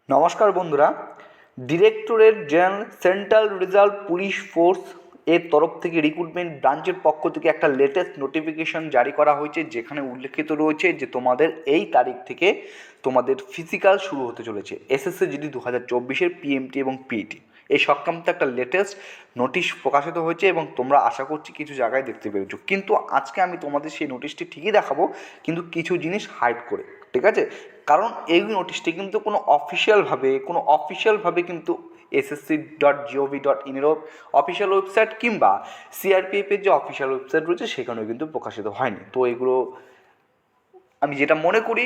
নমস্কার বন্ধুরা, directorate general central reserve police force এর তরফ থেকে রিক্রুটমেন্ট ব্রাঞ্চের পক্ষ থেকে একটা লেটেস্ট নোটিফিকেশন জারি করা হয়েছে, যেখানে উল্লেখিত রয়েছে যে তোমাদের এই তারিখ থেকে তোমাদের ফিজিক্যাল শুরু হতে চলেছে এসএসসি জিডি 2024-এর পিএমটি এবং পিইটি। এই সংক্রান্ত একটা লেটেস্ট নোটিশ প্রকাশিত হয়েছে এবং তোমরা আশা করছি কিছু জায়গায় দেখতে পেরেছো, কিন্তু আজকে আমি তোমাদের সেই নোটিশটি ঠিকই দেখাবো, কিন্তু কিছু জিনিস হাইড করে, ঠিক আছে? কারণ এই নোটিশটি কিন্তু কোনো অফিসিয়ালভাবে কিন্তু ssc.gov.in-এর অফিসিয়াল ওয়েবসাইট কিংবা সিআরপিএফের যে অফিসিয়াল ওয়েবসাইট রয়েছে সেখানেও কিন্তু প্রকাশিত হয়নি। তো এগুলো আমি যেটা মনে করি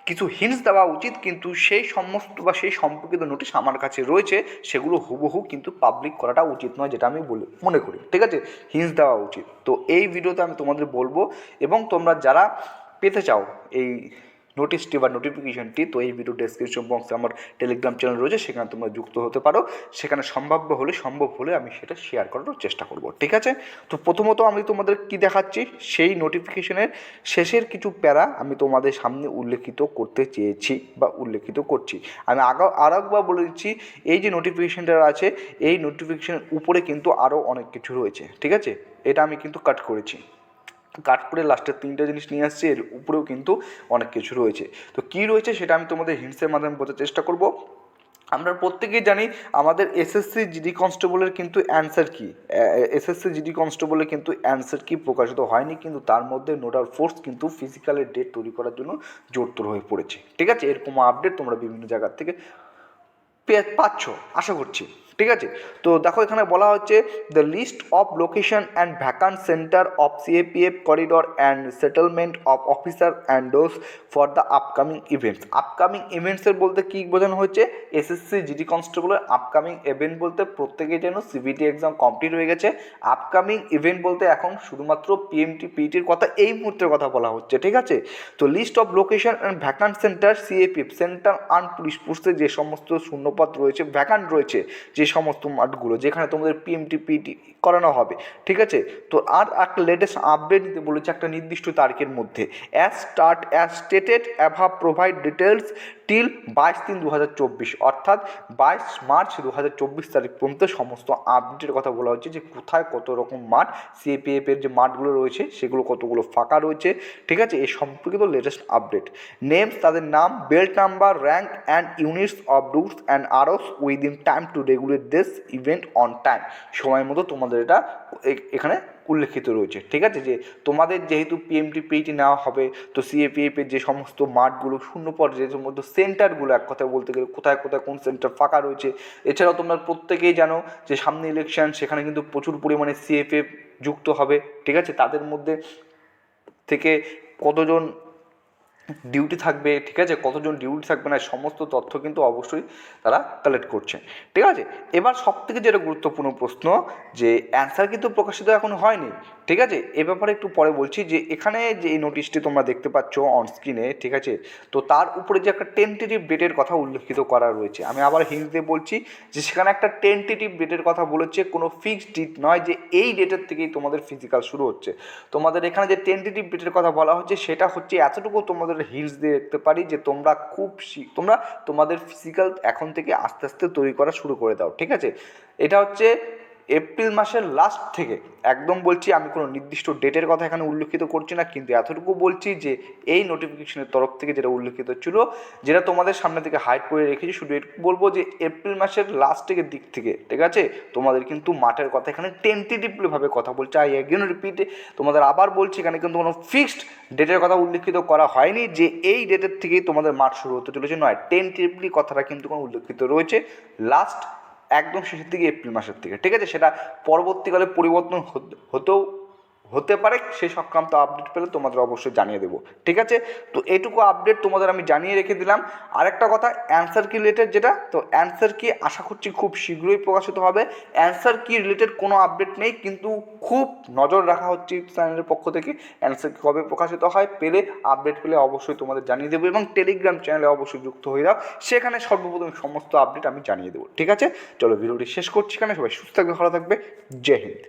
কিছু হিন্টস দেওয়া উচিত, কিন্তু সেই সমস্ত বা সেই সম্পর্কিত নোটিশ আমার কাছে রয়েছে, সেগুলো হুবহু কিন্তু পাবলিক করাটা উচিত নয়, যেটা আমি মনে করি, ঠিক আছে? হিন্টস দেওয়া উচিত। তো এই ভিডিওতে আমি তোমাদের বলবো, এবং তোমরা যারা পেতে চাও এই নোটিশটি বা নোটিফিকেশনটি, তো এই ভিডিও ডেসক্রিপশন বক্সে আমার টেলিগ্রাম চ্যানেল রয়েছে, সেখানে তোমরা যুক্ত হতে পারো। সেখানে সম্ভব হলে আমি সেটা শেয়ার করার চেষ্টা করব, ঠিক আছে? তো প্রথমত আমি তোমাদের কি দেখাচ্ছি, সেই নোটিফিকেশনের শেষের কিছু প্যারা আমি তোমাদের সামনে উল্লেখিত করতে চেয়েছি বা উল্লেখিত করছি। আমি আর একবার বলে দিচ্ছি, এই যে নোটিফিকেশনটা আছে, এই নোটিফিকেশনের উপরে কিন্তু আরও অনেক কিছু রয়েছে, ঠিক আছে? এটা আমি কিন্তু কাট করে লাস্টের তিনটে জিনিস নিয়ে আসছি, এর উপরেও কিন্তু অনেক কিছু রয়েছে। তো কী রয়েছে সেটা আমি তোমাদের হিন্টসের মাধ্যমে বোঝার চেষ্টা করব। আমরা প্রত্যেকেই জানি আমাদের এসএসসি জিডি কনস্টেবলের কিন্তু অ্যান্সার কি, অ্যান্সার কি প্রকাশিত হয়নি, কিন্তু তার মধ্যে নোডাল ফোর্স কিন্তু ফিজিক্যালের ডেট তৈরি করার জন্য জোরতোর হয়ে পড়েছে, ঠিক আছে? এরকম আপডেট তোমরা বিভিন্ন জায়গার থেকে পাচ্ছ আশা করছি, ঠিক আছে? তো দেখো এখানে বলা হচ্ছে the list of location and vacant centre of CAPF corridor and settlement of officer and DOs for the upcoming ইভেন্টসের বলতে কী বোঝানো হচ্ছে, এসএসসি জিডি কনস্টেবলের আপকামিং ইভেন্ট বলতে প্রত্যেকেই যেন সিবিটি এক্সাম কমপ্লিট হয়ে গেছে। আপকামিং ইভেন্ট বলতে এখন শুধুমাত্র পিএমটি পিইটির কথা, এই মুহূর্তের কথা বলা হচ্ছে, ঠিক আছে? তো list of location and vacant centre CAPF central arm police ফোর্সে যে সমস্ত শূন্যপদ রয়েছে, ভ্যাকান্ট রয়েছে যে সমস্ত মাঠগুলো যেখানে তোমাদের পিএমটি পিইটি করানো হবে, ঠিক আছে? তো আর একটা লেটেস্ট আপডেট দিতে বলেছে একটা নির্দিষ্ট তারিখের মধ্যে, as stated অ্যাভাব provide details till 22/3/2024, অর্থাৎ 22 মার্চ 2024 তারিখ পর্যন্ত সমস্ত আপডেটের কথা বলা হচ্ছে, যে কোথায় কত রকম মাঠ, সিএপিএফের যে মাঠগুলো রয়েছে সেগুলো কতগুলো ফাঁকা রয়েছে, ঠিক আছে? এই সম্পর্কিত লেটেস্ট আপডেট। নেমস, তাদের নাম, belt number, rank and units of DOs and ORs within time to regulate this event on time, সময় মতো তোমাদের এটা এখানে উল্লেখিত রয়েছে, ঠিক আছে? যে তোমাদের যেহেতু পিএমটি পিইটি নেওয়া হবে, তো সিএপিএফের যে সমস্ত মাঠগুলো শূন্যপদ, যে সমস্ত সেন্টারগুলো, এক কথায় বলতে গেলে কোথায় কোথায় কোন সেন্টার ফাঁকা রয়েছে। এছাড়াও তোমরা প্রত্যেকেই জানো যে সামনে ইলেকশন, সেখানে কিন্তু প্রচুর পরিমাণে সিএপিএফ যুক্ত হবে, ঠিক আছে? তাদের মধ্যে থেকে কতজন ডিউটি থাকবে, ঠিক আছে, কতজন ডিউটি থাকবে না, সমস্ত তথ্য কিন্তু অবশ্যই তারা কালেক্ট করছে, ঠিক আছে? এবার সবথেকে যেটা গুরুত্বপূর্ণ প্রশ্ন, যে অ্যান্সার কিন্তু প্রকাশিত এখন হয়নি, ঠিক আছে? এ ব্যাপারে একটু পরে বলছি। যে এখানে যে এই নোটিশটি তোমরা দেখতে পাচ্ছ অন স্ক্রিনে, ঠিক আছে, তো তার উপরে যে একটা টেন্টেটিভ ডেটের কথা উল্লেখিত করা রয়েছে, আমি আবার হিন্ট দিয়ে বলছি যে সেখানে একটা টেন্টেটিভ ডেটের কথা বলেছে, কোনো ফিক্সড ডেট নয় যে এই ডেটের থেকেই তোমাদের ফিজিক্যাল শুরু হচ্ছে। তোমাদের এখানে যে টেন্টেটিভ ডেটের কথা বলা হচ্ছে সেটা হচ্ছে, এতটুকু তোমাদের হিন্টস দিয়ে দেখতে পারি, যে তোমরা তোমাদের ফিজিক্যাল এখন থেকে আস্তে আস্তে তৈরি করা শুরু করে দাও, ঠিক আছে? এটা হচ্ছে এপ্রিল মাসের লাস্ট থেকে, একদম বলছি, আমি কোনো নির্দিষ্ট ডেটের কথা এখানে উল্লেখিত করছি না, কিন্তু এতটুকু বলছি যে এই নোটিফিকেশনের তরফ থেকে যেটা উল্লেখিত ছিল, যেটা তোমাদের সামনে থেকে হাইড করে রেখেছি, শুধু এটুকু বলবো যে এপ্রিল মাসের লাস্টের দিক থেকে, ঠিক আছে, তোমাদের কিন্তু মাঠের কথা এখানে টেন্টেটিভলিভাবে কথা বলছে। আই এগেন রিপিট, তোমাদের আবার বলছি, এখানে কিন্তু কোনো ফিক্সড ডেটের কথা উল্লেখিত করা হয়নি যে এই ডেটের থেকেই তোমাদের মাঠ শুরু হতে চলেছে, নয়, টেন্টেটিভলি কথাটা কিন্তু কোনো উল্লেখিত রয়েছে লাস্ট একদম শেষের দিকে এপ্রিল মাসের থেকে, ঠিক আছে? সেটা পরবর্তীকালে পরিবর্তন হতে পারে, সেই সংক্রান্ত আপডেট পেলে তোমাদের অবশ্যই জানিয়ে দেবো, ঠিক আছে? তো এইটুকু আপডেট তোমাদের আমি জানিয়ে রেখে দিলাম। আরেকটা কথা, অ্যান্সার কি রিলেটেড যেটা, তো অ্যান্সার কি আশা করছি খুব শীঘ্রই প্রকাশিত হবে। অ্যান্সার কি রিলেটেড কোনো আপডেট নেই, কিন্তু খুব নজর রাখা হচ্ছে চ্যানেলের পক্ষ থেকে অ্যান্সার কি কবে প্রকাশিত হয়, পেলে আপডেট পেলে অবশ্যই তোমাদের জানিয়ে দেবো, এবং টেলিগ্রাম চ্যানেলে অবশ্যই যুক্ত হয়ে যাও, সেখানে সর্বপ্রথম সমস্ত আপডেট আমি জানিয়ে দেবো, ঠিক আছে? চলো ভিডিওটি শেষ করছি এখানে, সবাই সুস্থ থাকবে, ভালো থাকবে, জয় হিন্দ।